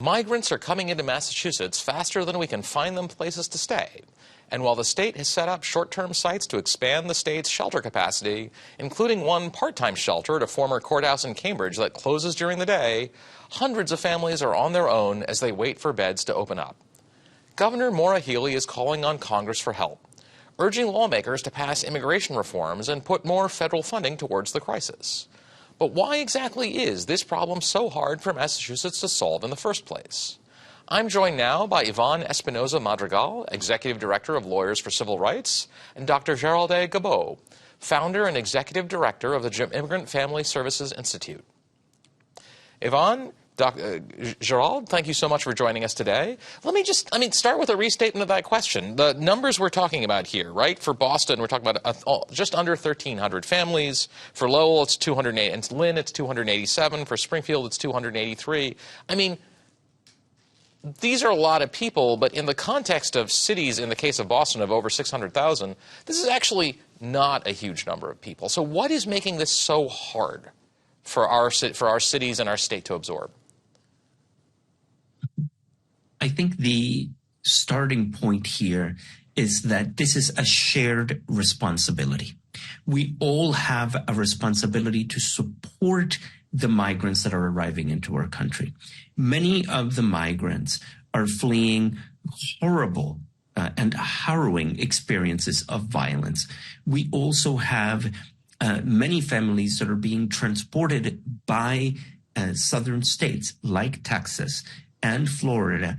Migrants are coming into Massachusetts faster than we can find them places to stay. And while the state has set up short-term sites to expand the state's shelter capacity, including one part-time shelter at a former courthouse in Cambridge that closes during the day, hundreds of families are on their own as they wait for beds to open up. Governor Maura Healey is calling on Congress for help, urging lawmakers to pass immigration reforms and put more federal funding towards the crisis. But why exactly is this problem so hard for Massachusetts to solve in the first place? I'm joined now by Iván Espinoza Madrigal, Executive Director of Lawyers for Civil Rights, and Dr. Geralde Gabeau, Founder and Executive Director of the Immigrant Family Services Institute. Iván, Geralde, thank you so much for joining us today. Let me start with a restatement of that question. The numbers we're talking about here, right? For Boston, we're talking about just under 1,300 families. For Lowell, it's 208. And Lynn, it's 287. For Springfield, it's 283. I mean, these are a lot of people, but in the context of cities, in the case of Boston, of over 600,000, this is actually not a huge number of people. So what is making this so hard for our cities and our state to absorb? I think the starting point here is that this is a shared responsibility. We all have a responsibility to support the migrants that are arriving into our country. Many of the migrants are fleeing horrible and harrowing experiences of violence. We also have many families that are being transported by southern states like Texas and Florida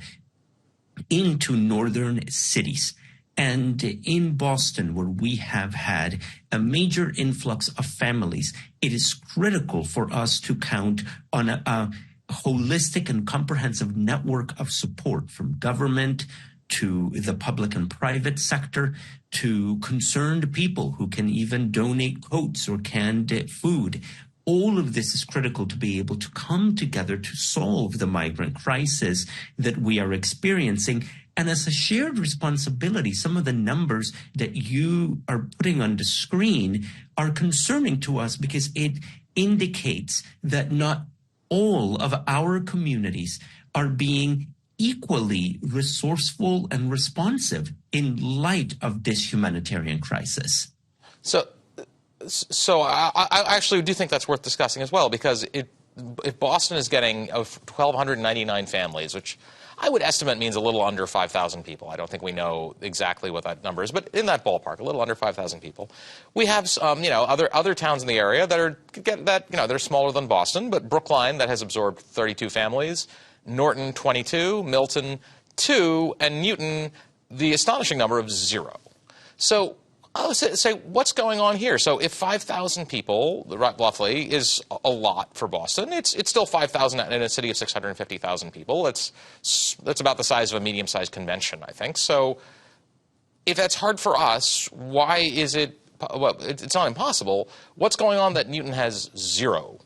into northern cities. And in Boston, where we have had a major influx of families, it is critical for us to count on a holistic and comprehensive network of support from government to the public and private sector to concerned people who can even donate coats or canned food. All of this is critical to be able to come together to solve the migrant crisis that we are experiencing. And as a shared responsibility, some of the numbers that you are putting on the screen are concerning to us because it indicates that not all of our communities are being equally resourceful and responsive in light of this humanitarian crisis. So I actually do think that's worth discussing as well, because if Boston is getting 1,299 families, which I would estimate means a little under 5,000 people. I don't think we know exactly what that number is, but in that ballpark, a little under 5,000 people. We have other towns in the area that are smaller than Boston, but Brookline, that has absorbed 32 families, Norton 22, Milton 2, and Newton the astonishing number of 0. So I would say, what's going on here? So if 5,000 people, roughly, is a lot for Boston, it's still 5,000 in a city of 650,000 people. That's about the size of a medium-sized convention, I think. So if that's hard for us, why is it, well, it's not impossible. What's going on that Newton has 0?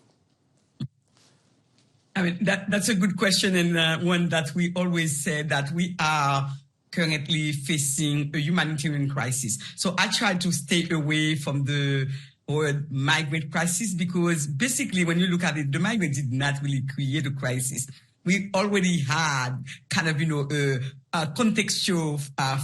I mean, that's a good question, and one that we always say that we are currently facing a humanitarian crisis. So I try to stay away from the word migrant crisis because basically when you look at it, the migrants did not really create a crisis. We already had kind of, a contextual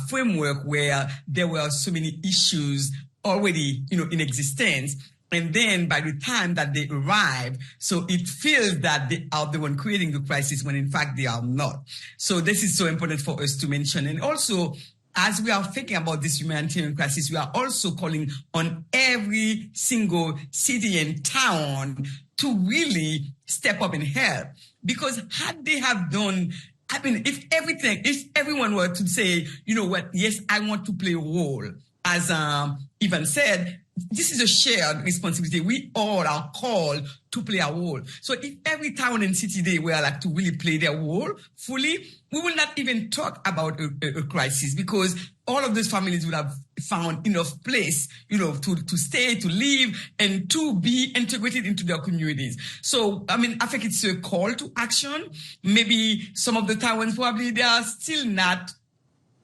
framework where there were so many issues already, in existence. And then by the time that they arrive, so it feels that they are the one creating the crisis when in fact they are not. So this is so important for us to mention. And also, as we are thinking about this humanitarian crisis, we are also calling on every single city and town to really step up and help. Because had they have done, if everyone were to say, you know what, yes, I want to play a role, as Iván said, this is a shared responsibility. We all are called to play a role. So if every town and city they were like to really play their role fully, we will not even talk about a crisis because all of those families would have found enough place, to stay, to live, and to be integrated into their communities. So, I think it's a call to action. Maybe some of the towns probably they are still not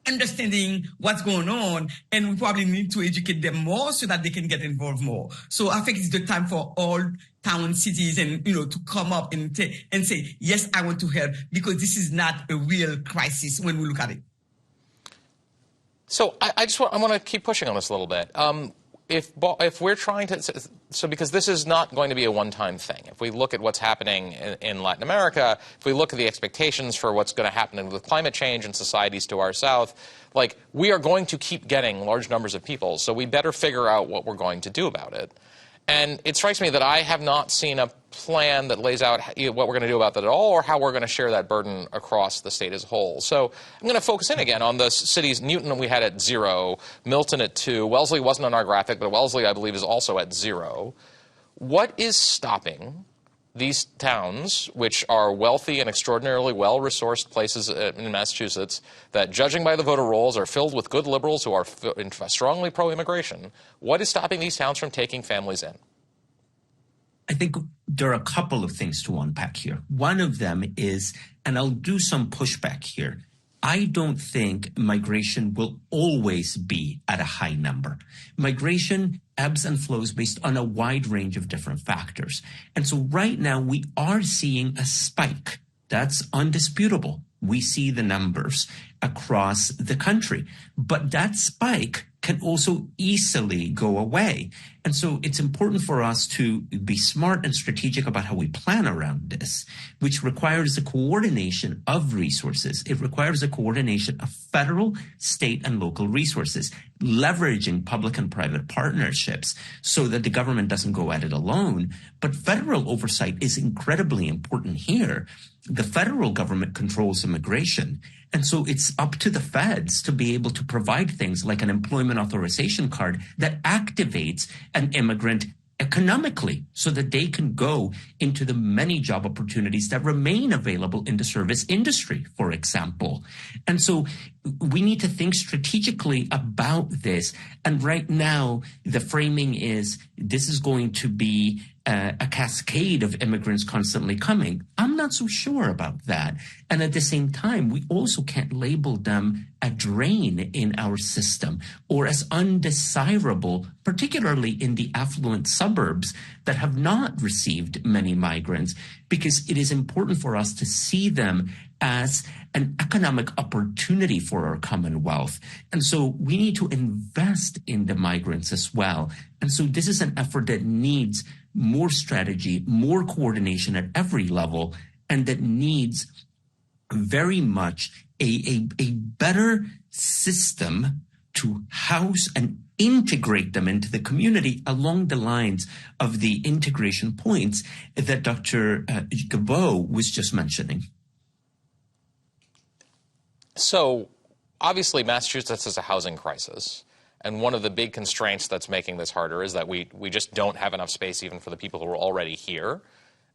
understanding what's going on, and we probably need to educate them more so that they can get involved more. So I think it's the time for all towns, cities, and to come up and say, yes, I want to help, because this is not a real crisis when we look at it. So I want to keep pushing on this a little bit. If we're trying to, so because this is not going to be a one-time thing. If we look at what's happening in Latin America, if we look at the expectations for what's going to happen with climate change in societies to our south, like, we are going to keep getting large numbers of people, so we better figure out what we're going to do about it. And it strikes me that I have not seen a plan that lays out what we're going to do about that at all, or how we're going to share that burden across the state as a whole. So I'm going to focus in again on the cities. Newton we had at 0, Milton at 2. Wellesley wasn't on our graphic, but Wellesley, I believe, is also at 0. What is stopping these towns, which are wealthy and extraordinarily well-resourced places in Massachusetts, that, judging by the voter rolls, are filled with good liberals who are strongly pro-immigration, what is stopping these towns from taking families in? I think there are a couple of things to unpack here. One of them is, and I'll do some pushback here, I don't think migration will always be at a high number. Migration ebbs and flows based on a wide range of different factors. And so right now we are seeing a spike. That's undisputable. We see the numbers across the country, but that spike can also easily go away. And so it's important for us to be smart and strategic about how we plan around this, which requires a coordination of resources. It requires a coordination of federal, state, and local resources, leveraging public and private partnerships so that the government doesn't go at it alone. But federal oversight is incredibly important here. The federal government controls immigration. And so it's up to the feds to be able to provide things like an employment authorization card that activates an immigrant economically so that they can go into the many job opportunities that remain available in the service industry, for example. And so we need to think strategically about this. And right now, the framing is this is going to be a cascade of immigrants constantly coming. I'm not so sure about that. And at the same time, we also can't label them a drain in our system or as undesirable, particularly in the affluent suburbs that have not received many migrants, because it is important for us to see them as an economic opportunity for our Commonwealth. And so we need to invest in the migrants as well. And so this is an effort that needs more strategy, more coordination at every level, and that needs very much a better system to house and integrate them into the community along the lines of the integration points that Dr. Gabeau was just mentioning. So obviously Massachusetts has a housing crisis. And one of the big constraints that's making this harder is that we just don't have enough space even for the people who are already here.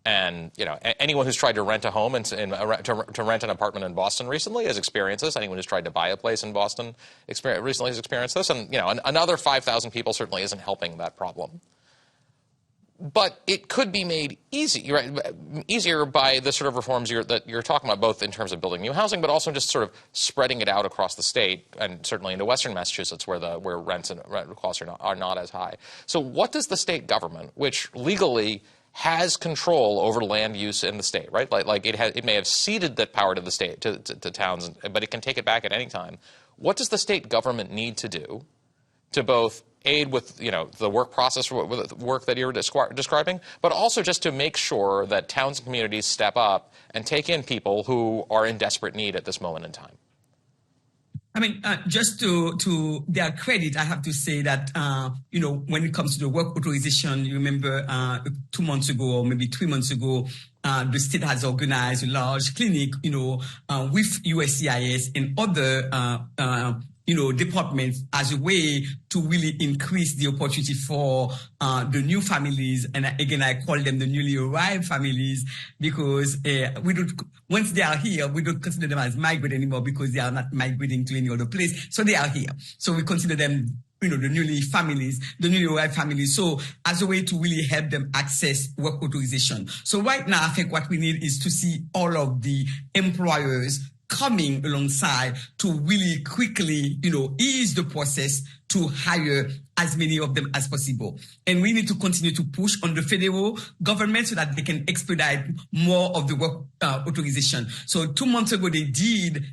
And, you know, anyone who's tried to rent a home to rent an apartment in Boston recently has experienced this. Anyone who's tried to buy a place in Boston recently has experienced this. And, you know, another 5,000 people certainly isn't helping that problem. But it could be made easier by the sort of reforms that you're talking about, both in terms of building new housing, but also just sort of spreading it out across the state, and certainly into western Massachusetts, where rents and rent costs are not as high. So what does the state government, which legally has control over land use in the state, right? Like it may have ceded that power to the state, to towns, but it can take it back at any time. What does the state government need to do to both aid with, you know, the work process, with work that you're describing, but also just to make sure that towns and communities step up and take in people who are in desperate need at this moment in time? I mean, just to their credit, I have to say that, you know, when it comes to the work authorization, you remember 2 months ago or maybe 3 months ago, the state has organized a large clinic, you know, with USCIS and other you know, departments as a way to really increase the opportunity for the new families. And again, I call them the newly arrived families, because we don't, once they are here, we don't consider them as migrant anymore because they are not migrating to any other place. So they are here. So we consider them, you know, the newly arrived families. So as a way to really help them access work authorization. So right now, I think what we need is to see all of the employers coming alongside to really quickly, ease the process to hire as many of them as possible. And we need to continue to push on the federal government so that they can expedite more of the work authorization. So 2 months ago, they did,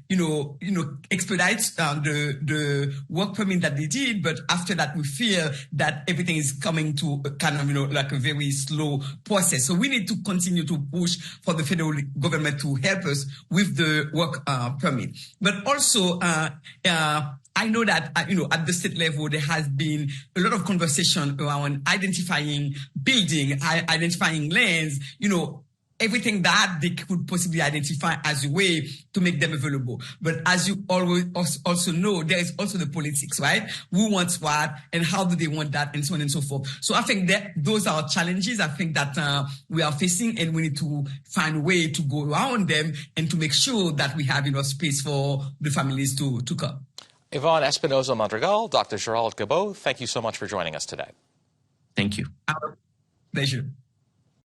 expedite the work permit that they did. But after that, we feel that everything is coming to kind of, like a very slow process. So we need to continue to push for the federal government to help us with the work permit. But also, I know that, at the state level, there has been a lot of conversation around identifying building, identifying lands, everything that they could possibly identify as a way to make them available. But as you always also know, there is also the politics, right? Who wants what and how do they want that and so on and so forth. So I think that those are challenges I think that we are facing, and we need to find a way to go around them and to make sure that we have enough space for the families to come. Iván Espinoza Madrigal, Dr. Geralde Gabeau, thank you so much for joining us today. Thank you. Our pleasure.